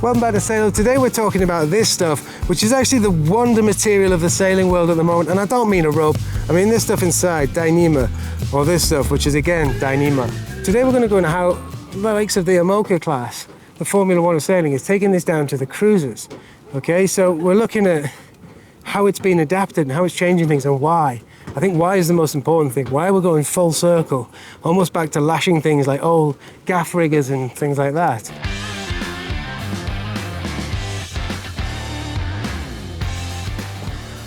Welcome back to Sail. Today we're talking about this stuff, which is actually the wonder material of the sailing world at the moment. And I don't mean a rope, I mean this stuff inside, Dyneema, or this stuff, which is again, Dyneema. Today we're going to go into how the likes of the Imoca class, the Formula One of sailing, is taking this down to the cruisers. Okay, so we're looking at how it's been adapted and how it's changing things and why. I think why is the most important thing. Why we're going full circle, almost back to lashing things like old gaff riggers and things like that.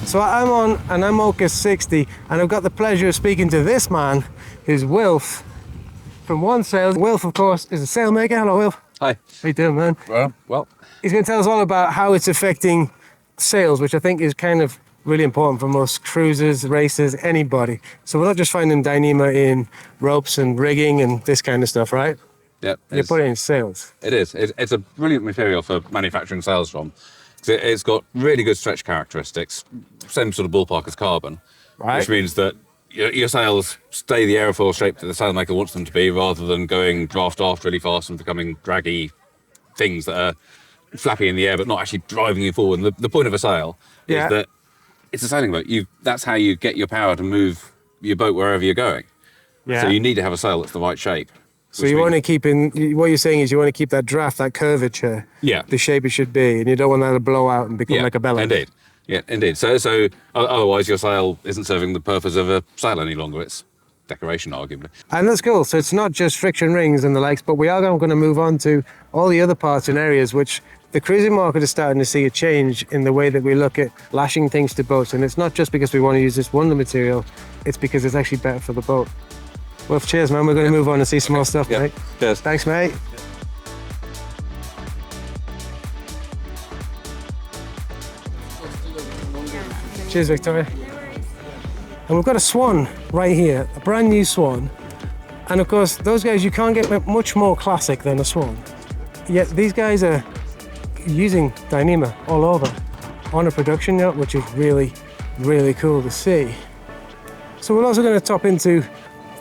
So I'm on an Imoca 60 and I've got the pleasure of speaking to this man, who's Wilf from One Sail. Wilf, of course, is a sailmaker. Hello, Wilf. Hi. How you doing, man? Well. He's going to tell us all about how it's affecting sails, which I think is kind of really important for most cruisers, racers, anybody. So we're not just finding Dyneema in ropes and rigging and this kind of stuff, right? Yeah. You put it in sails. It is. It's a brilliant material for manufacturing sails from. It's got really good stretch characteristics, same sort of ballpark as carbon, right. Which means that your sails stay the aerofoil shape that the sailmaker wants them to be, rather than going draft aft really fast and becoming draggy things that are flappy in the air but not actually driving you forward. And the point of a sail is that it's a sailing boat. That's how you get your power to move your boat wherever you're going. Yeah. So you need to have a sail that's the right shape. So you want to keep in, what you're saying is you want to keep that draft, that curvature, the shape it should be, and you don't want that to blow out and become like a bellows. Indeed. Yeah, indeed. So otherwise your sail isn't serving the purpose of a sail any longer. It's decoration, arguably. And that's cool. So it's not just friction rings and the likes, but we are going to move on to all the other parts and areas which the cruising market is starting to see a change in the way that we look at lashing things to boats. And it's not just because we want to use this wonder material, it's because it's actually better for the boat. Well, cheers, man. We're going to move on and see some more stuff, mate. Cheers. Thanks, mate. Cheers, Victoria. And we've got a swan right here, a brand new swan. And of course, those guys, you can't get much more classic than a swan. Yet these guys are using Dyneema all over on a production yacht, which is really, really cool to see. So we're also going to top into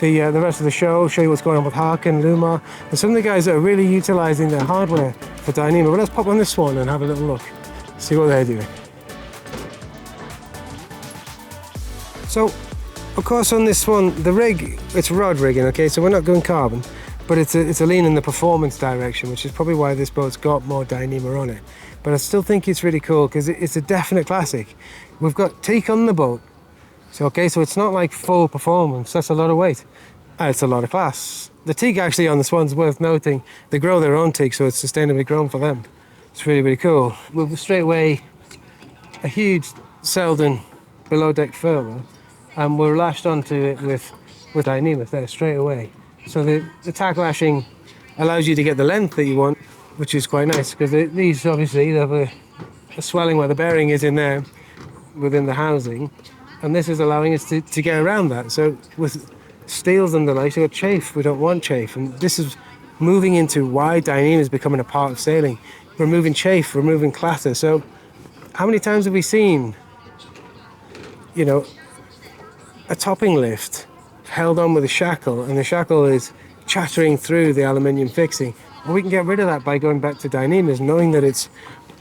the rest of the show, show you what's going on with HARKEN, Lumar, and some of the guys that are really utilising their hardware for Dyneema. But let's pop on this one and have a little look, see what they're doing. So, of course, on this one, the rig, it's rod rigging, okay, so we're not going carbon, but it's a lean in the performance direction, which is probably why this boat's got more Dyneema on it. But I still think it's really cool because it's a definite classic. We've got teak on the boat. So, okay, so it's not like full performance, that's a lot of weight. It's a lot of class. The teak actually on the Swan's worth noting. They grow their own teak, so it's sustainably grown for them. It's really, really cool. We've straight away a huge Selden below deck furler, and we're lashed onto it with Dyneema there straight away. So the tack lashing allows you to get the length that you want, which is quite nice, because these obviously have a swelling where the bearing is in there within the housing. And this is allowing us to get around that. So with steels and the like, you've got chafe. We don't want chafe. And this is moving into why Dyneema is becoming a part of sailing. Removing chafe, removing clatter. So how many times have we seen, a topping lift held on with a shackle, and the shackle is chattering through the aluminium fixing? And we can get rid of that by going back to Dyneema, knowing that it's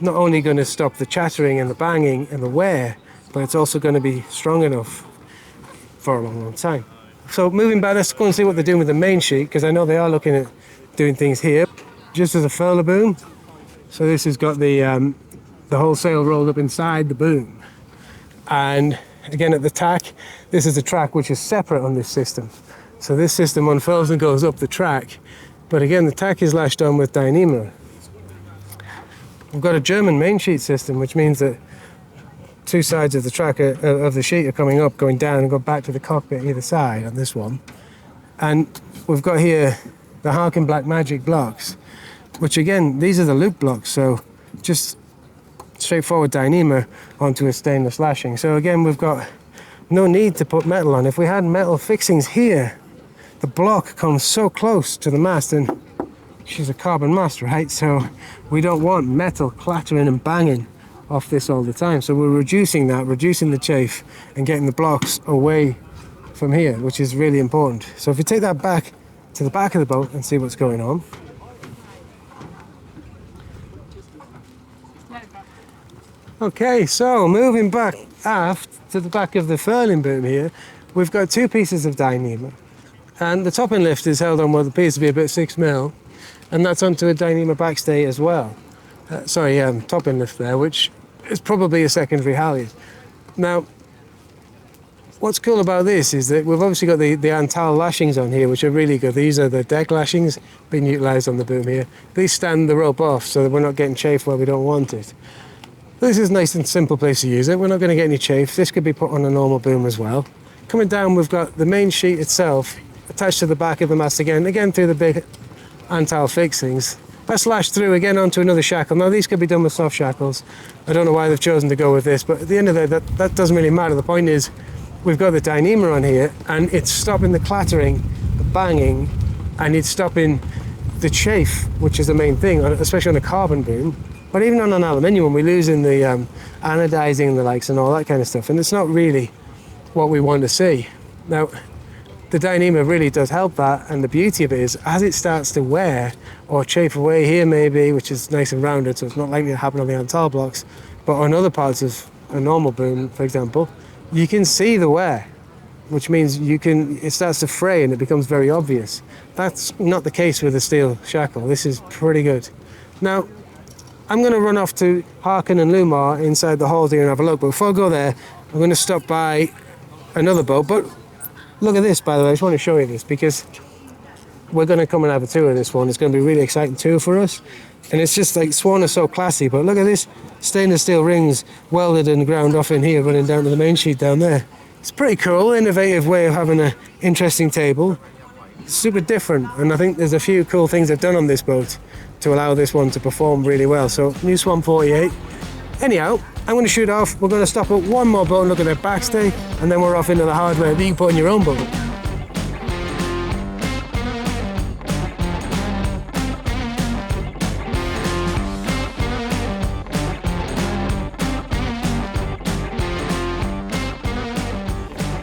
not only going to stop the chattering and the banging and the wear, but it's also going to be strong enough for a long, long time. So moving back, let's go and see what they're doing with the main sheet, because I know they are looking at doing things here. Just as a furler boom. So this has got the whole sail rolled up inside the boom. And again at the tack, this is a track which is separate on this system. So this system unfurls and goes up the track. But again, the tack is lashed on with Dyneema. We've got a German main sheet system, which means that two sides of the track of the sheet are coming up, going down, and go back to the cockpit either side on this one. And we've got here the HARKEN Black Magic blocks, which again, these are the loop blocks, so just straightforward Dyneema onto a stainless lashing. So again, we've got no need to put metal on. If we had metal fixings here, the block comes so close to the mast, and she's a carbon mast, right? So we don't want metal clattering and banging off this all the time. So we're reducing the chafe and getting the blocks away from here, which is really important. So if you take that back to the back of the boat and see what's going on. Okay, so moving back aft to the back of the furling boom here, we've got two pieces of Dyneema. And the topping lift is held on what appears to be about 6mm, and that's onto a Dyneema backstay as well. Topping lift there, which is probably a secondary halyard. Now, what's cool about this is that we've obviously got the Antal lashings on here, which are really good. These are the deck lashings being utilised on the boom here. These stand the rope off so that we're not getting chafe where we don't want it. This is a nice and simple place to use it. We're not going to get any chafe. This could be put on a normal boom as well. Coming down, we've got the main sheet itself attached to the back of the mast again through the big Antal fixings. That's lashed through again onto another shackle. Now these could be done with soft shackles. I don't know why they've chosen to go with this, but at the end of the day, that doesn't really matter. The point is, we've got the Dyneema on here, and it's stopping the clattering, the banging, and it's stopping the chafe, which is the main thing, especially on a carbon boom. But even on an aluminium one, we're losing the anodizing and the likes and all that kind of stuff, and it's not really what we want to see. Now, the Dyneema really does help that, and the beauty of it is, as it starts to wear or chafe away here maybe, which is nice and rounded, so it's not likely to happen on the Antal blocks, but on other parts of a normal boom, for example, you can see the wear, which means it starts to fray and it becomes very obvious. That's not the case with a steel shackle. This is pretty good. Now, I'm going to run off to HARKEN and Lumar inside the halls here and have a look, but before I go there, I'm going to stop by another boat. But look at this, by the way. I just want to show you this because we're going to come and have a tour of this one. It's going to be a really exciting tour for us. And it's just like, Swan is so classy, but look at this stainless steel rings welded and ground off in here, running down to the main sheet down there. It's pretty cool, innovative way of having an interesting table. Super different, and I think there's a few cool things they've done on this boat to allow this one to perform really well. So, new Swan 48. Anyhow, I'm going to shoot off. We're going to stop at one more boat and look at their backstay, and then we're off into the hardware that you can put in your own boat.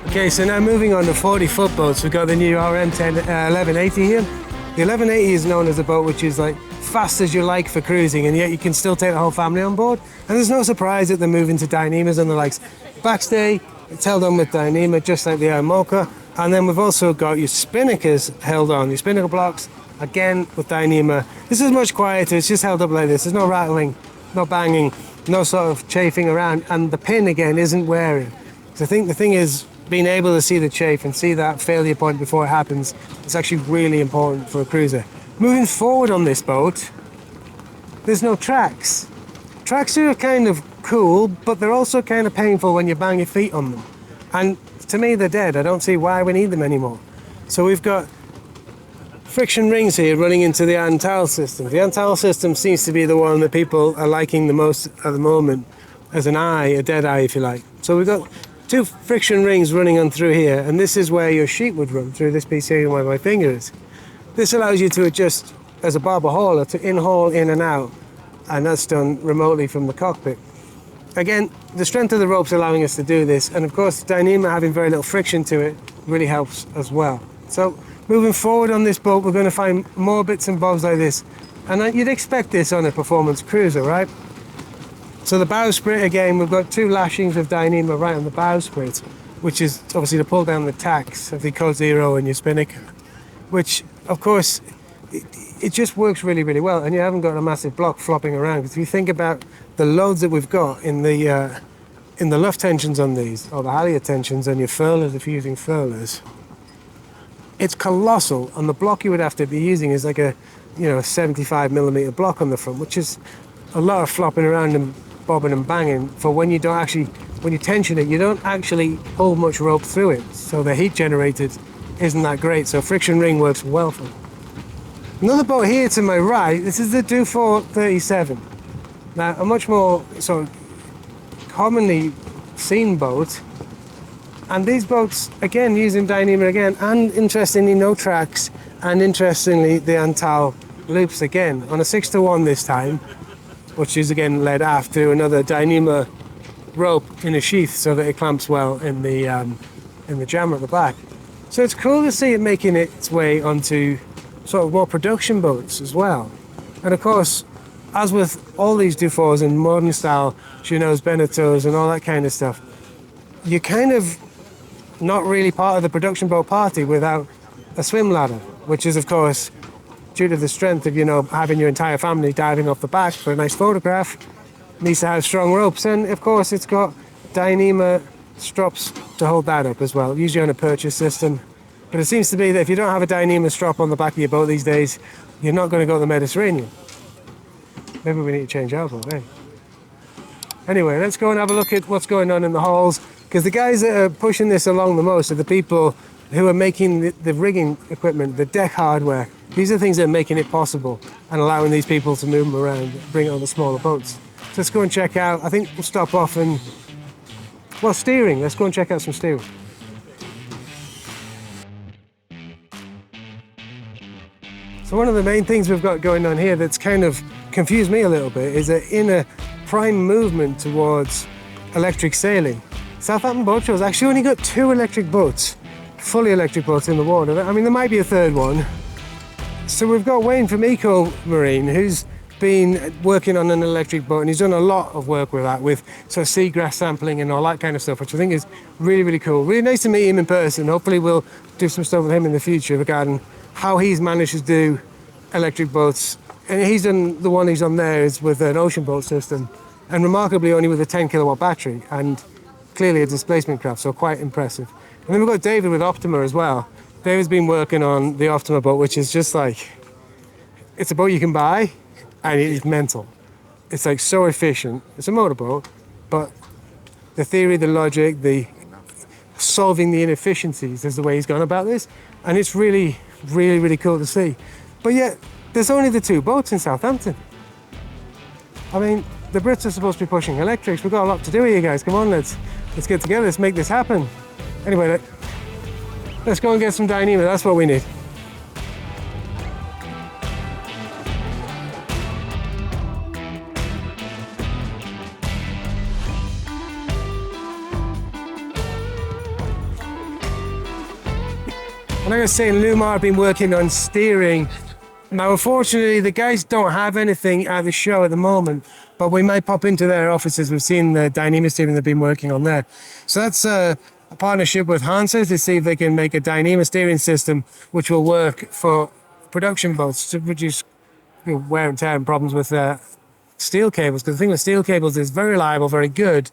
Okay, so now moving on to 40-foot boats, we've got the new RM1180 here. The 1180 is known as a boat which is like fast as you like for cruising, and yet you can still take the whole family on board. And there's no surprise that they're moving to Dyneemas and the likes. Backstay, it's held on with Dyneema, just like the Mocha. And then we've also got your spinnakers held on, your spinnaker blocks, again with Dyneema. This is much quieter, it's just held up like this. There's no rattling, no banging, no sort of chafing around, and the pin again isn't wearing. So I think the thing is, being able to see the chafe and see that failure point before it happens is actually really important for a cruiser. Moving forward on this boat, there's no tracks. Tracks are kind of cool, but they're also kind of painful when you bang your feet on them. And to me, they're dead. I don't see why we need them anymore. So we've got friction rings here running into the Antal system. The Antal system seems to be the one that people are liking the most at the moment, as an eye, a dead eye if you like. So we've got two friction rings running on through here, and this is where your sheet would run through this piece here where my finger is. This allows you to adjust as a barber hauler to in-haul in and out, and that's done remotely from the cockpit. Again, the strength of the rope's allowing us to do this, and of course Dyneema having very little friction to it really helps as well. So moving forward on this boat, we're going to find more bits and bobs like this, and you'd expect this on a performance cruiser, right? So the bowsprit, again, we've got two lashings of Dyneema right on the bowsprit, which is obviously to pull down the tacks of the Code Zero and your spinnaker, which, of course, it just works really, really well, and you haven't got a massive block flopping around. Because if you think about the loads that we've got in the luff tensions on these, or the halyard tensions on your furlers, if you're using furlers, it's colossal, and the block you would have to be using is like a 75mm block on the front, which is a lot of flopping around and bobbing and banging for when you tension it, you don't actually pull much rope through it, so the heat generated isn't that great, so friction ring works well for it. Another boat here to my right, this is the Dufour 37. Now, a much more sort of commonly seen boat, and these boats, again, using Dyneema again, and interestingly, no tracks, and interestingly, the Antal loops again, on a 6-to-1 this time, which is again led aft through another Dyneema rope in a sheath so that it clamps well in the jammer at the back. So it's cool to see it making its way onto sort of more production boats as well. And of course, as with all these Dufours and modern style Junots, Beneteaus and all that kind of stuff, you're kind of not really part of the production boat party without a swim ladder, which is of course due to the strength of, you know, having your entire family diving off the back for a nice photograph, needs to have strong ropes. And of course it's got Dyneema strops to hold that up as well, usually on a purchase system. But it seems to be that if you don't have a Dyneema strop on the back of your boat these days, you're not going to go to the Mediterranean. Maybe we need to change our boat, eh? Anyway, let's go and have a look at what's going on in the halls, because the guys that are pushing this along the most are the people who are making the rigging equipment, the deck hardware. These are the things that are making it possible and allowing these people to move them around, bring it on the smaller boats. So let's go and check out, I think we'll stop off and, well, steering. Let's go and check out some steering. So one of the main things we've got going on here that's kind of confused me a little bit is that in a prime movement towards electric sailing, Southampton Boat Show has actually only got 2 electric boats, fully electric boats in the water. I mean, there might be a third one. So we've got Wayne from Eco Marine, who's been working on an electric boat, and he's done a lot of work with that, with sort of seagrass sampling and all that kind of stuff, which I think is really, really cool. Really nice to meet him in person. Hopefully we'll do some stuff with him in the future regarding how he's managed to do electric boats. And he's done, the one he's on there is with an ocean boat system, and remarkably only with a 10 kilowatt battery, and clearly a displacement craft, so quite impressive. And then we've got David with Optima as well. David's been working on the Optima boat, which is just like, it's a boat you can buy, and it's mental. It's like so efficient. It's a motorboat, but the theory, the logic, the solving the inefficiencies is the way he's gone about this, and it's really, really, really cool to see. But yet, there's only the 2 boats in Southampton. I mean, the Brits are supposed to be pushing electrics. We've got a lot to do here, guys. Come on, let's get together. Let's make this happen. Anyway, let's go and get some Dyneema. That's what we need. Like I was saying, Lumar have been working on steering. Now, unfortunately, the guys don't have anything at the show at the moment, but we might pop into their offices. We've seen the Dyneema steering they've been working on there. So that's a partnership with Hansa to see if they can make a Dyneema steering system which will work for production boats to reduce, you know, wear and tear and problems with steel cables. Because the thing with steel cables is very reliable, very good,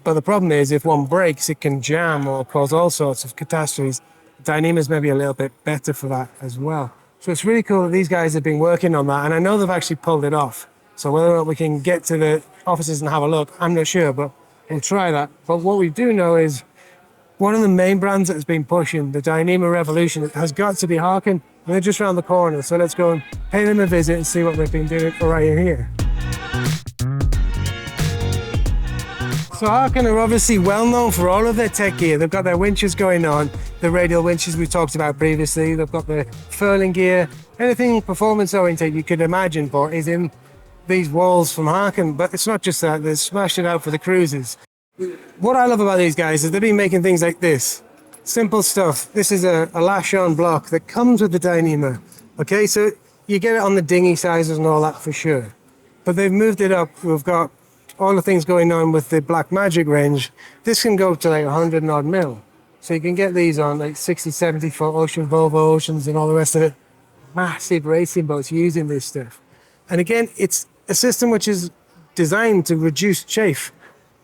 but the problem is if one breaks, it can jam or cause all sorts of catastrophes. Dyneema's maybe a little bit better for that as well. So it's really cool that these guys have been working on that, and I know they've actually pulled it off. So whether or not we can get to the offices and have a look, I'm not sure, but we'll try that. But what we do know is one of the main brands that has been pushing the Dyneema revolution has got to be HARKEN, and they're just around the corner. So let's go and pay them a visit and see what they've been doing right here. So HARKEN are obviously well known for all of their tech gear. They've got their winches going on, the radial winches we talked about previously. They've got the furling gear, anything performance oriented you could imagine for is in these walls from HARKEN. But it's not just that, they've smashed it out for the cruisers. What I love about these guys is they've been making things like this. Simple stuff. This is a lash-on block that comes with the Dyneema. Okay, so you get it on the dinghy sizes and all that for sure. But they've moved it up. We've got all the things going on with the Black Magic range. This can go up to like 100 and odd mil. So you can get these on like 60, 70 foot Ocean, Volvo Oceans and all the rest of it. Massive racing boats using this stuff. And again, it's a system which is designed to reduce chafe.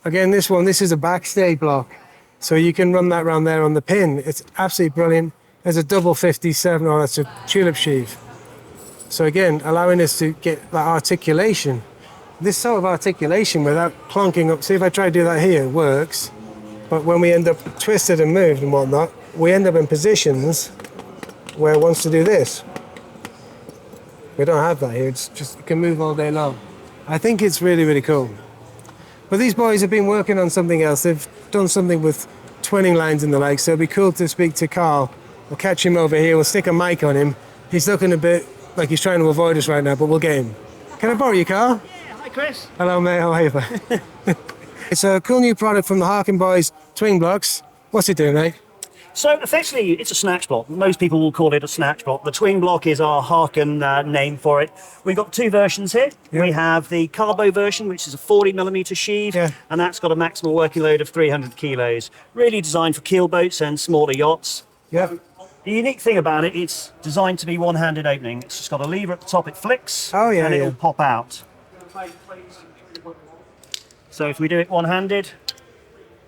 Again, this is a backstay block. So you can run that around there on the pin. It's absolutely brilliant. There's a double 57, or that's a tulip sheave. So again, allowing us to get that articulation. This sort of articulation without clunking up. See, if I try to do that here, it works. But when we end up twisted and moved and whatnot, we end up in positions where it wants to do this. We don't have that here. It's just, it can move all day long. I think it's really, really cool. But these boys have been working on something else. They've done something with twinning lines and the like, so it'd be cool to speak to Carl. We'll catch him over here. We'll stick a mic on him. He's looking a bit like he's trying to avoid us right now, but we'll get him. Can I borrow you, Carl? Hi, Chris. Hello, mate. How are you? It's a cool new product from the HARKEN boys, Twing Blocks. What's it doing, mate? So effectively, it's a snatch block. Most people will call it a snatch block. The Twing Block is our HARKEN name for it. We've got two versions here. Yeah. We have the carbo version, which is a 40mm sheave, Yeah. and that's got a maximal working load of 300 kilos. Really designed for keel boats and smaller yachts. Yeah. The unique thing about it, it's designed to be one-handed opening. It's just got a lever at the top, it flicks, Oh, yeah, and it'll yeah. pop out. So if we do it one-handed,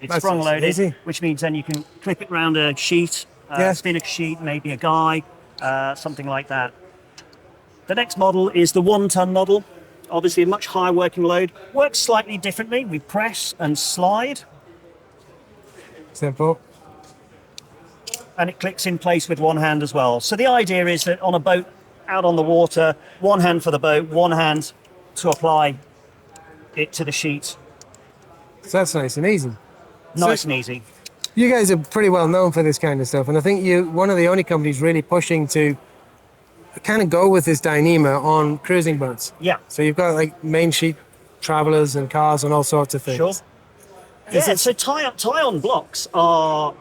it's That's sprung loaded, easy. which means then you can clip it round a sheet, Yeah. spinnaker sheet, maybe a guy, something like that. The next model is the 1-ton model. Obviously a much higher working load. Works slightly differently. We press and slide, Simple. and it clicks in place with one hand as well. So the idea is that on a boat out on the water, one hand for the boat, one hand to apply it to the sheet. So that's nice and easy. Nice and easy. You guys are pretty well known for this kind of stuff, and I think you're one of the only companies really pushing to kind of go with this Dyneema on cruising boats. Yeah. So you've got like main sheet travelers and cars and all sorts of things. Sure. Yeah, so tie-on blocks are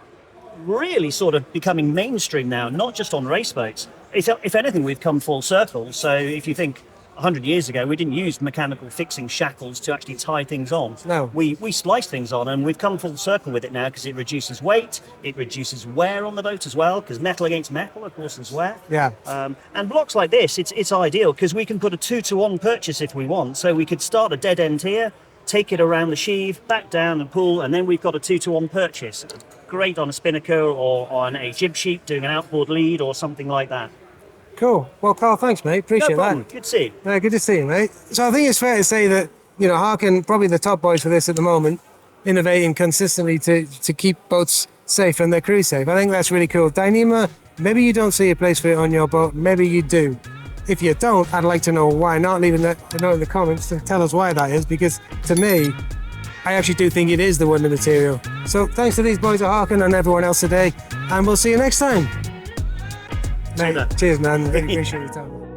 really sort of becoming mainstream now, not just on race boats. If anything, we've come full circle. So if you think 100 years ago, we didn't use mechanical fixing shackles to actually tie things on. No. We splice things on, and we've come full circle with it now because it reduces weight, it reduces wear on the boat as well, because metal against metal, of course, is wear. Yeah. And blocks like this, it's ideal because we can put a 2-to-1 purchase if we want. So we could start a dead end here, take it around the sheave, back down and pull, and then we've got a 2-to-1 purchase. Great on a spinnaker or on a jib sheet doing an outboard lead or something like that. Cool. Well, Carl, thanks, mate. Appreciate No problem. that. Good to see you. Yeah, good to see you, mate. So I think it's fair to say that, you know, HARKEN, probably the top boys for this at the moment, innovating consistently to keep boats safe and their crew safe. I think that's really cool. Dyneema, maybe you don't see a place for it on your boat. Maybe you do. If you don't, I'd like to know why not. Leave a note in the comments to tell us why that is, because to me, I actually do think it is the winning material. So thanks to these boys at HARKEN and everyone else today, and we'll see you next time. Mate, cheers, man. Really appreciate your time.